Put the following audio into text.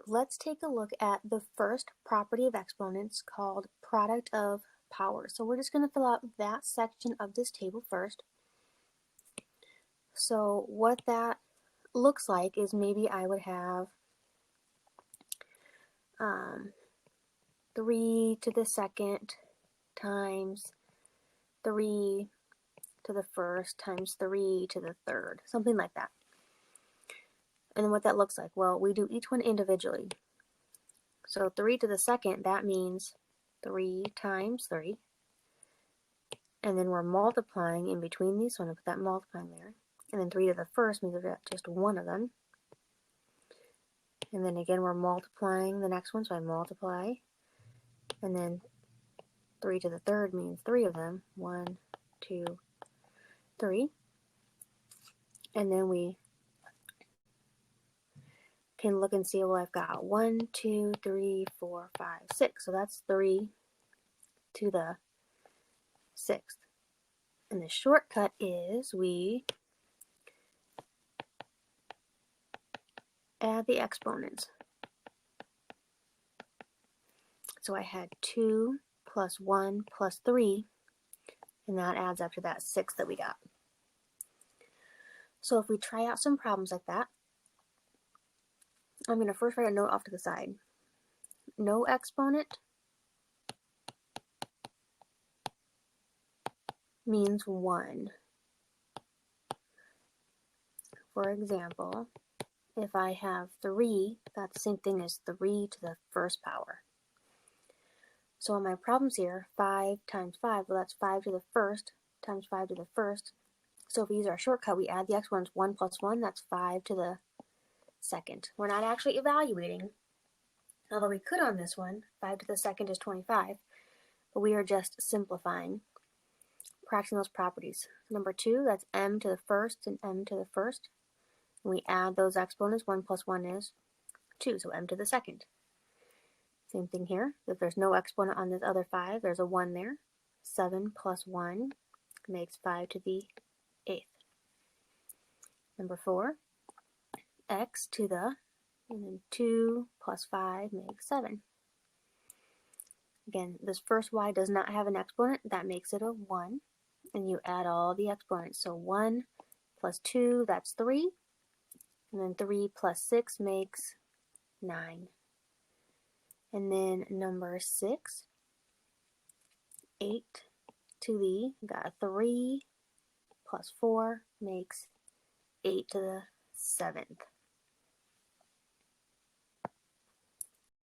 let's take a look at the first property of exponents called product of powers. So we're just going to fill out that section of this table first. So what that looks like is maybe I would have 3 to the second times 3 to the first times 3 to the third, something like that. And then what that looks like, well, we do each one individually. So 3 to the second, that means 3 times 3. And then we're multiplying in between these, so I'm going to put that multiplying there. And then 3 to the first means we've got just one of them. And then again, we're multiplying the next one, so I multiply. And then 3 to the third means 3 of them. 1, 2, 3. And then we can look and see, well, I've got 1, 2, 3, 4, 5, 6. So that's 3 to the 6th. And the shortcut is we add the exponents. So I had 2 plus 1 plus 3, and that adds up to that 6 that we got. So if we try out some problems like that, I'm going to first write a note off to the side. No exponent means 1. For example, if I have 3, that's the same thing as 3 to the first power. So in my problems here, 5 times 5, well, that's 5 to the first times 5 to the first. So if we use our shortcut, we add the exponents. 1 plus 1, that's 5 to the second. We're not actually evaluating, although we could on this one. 5 to the second is 25, but we are just simplifying, practicing those properties. Number 2, that's m to the first and m to the first. And we add those exponents. 1 plus 1 is 2, so m to the second. Same thing here. If there's no exponent on this other 5, there's a 1 there. 7 plus 1 makes 5 to the 8th. Number 4, x to the, and then 2 plus 5 makes 7. Again, this first y does not have an exponent. That makes it a 1. And you add all the exponents. So 1 plus 2, that's 3. And then 3 plus 6 makes 9. And then number 6, 8 to the, got a 3 plus 4 makes 8 to the 7th.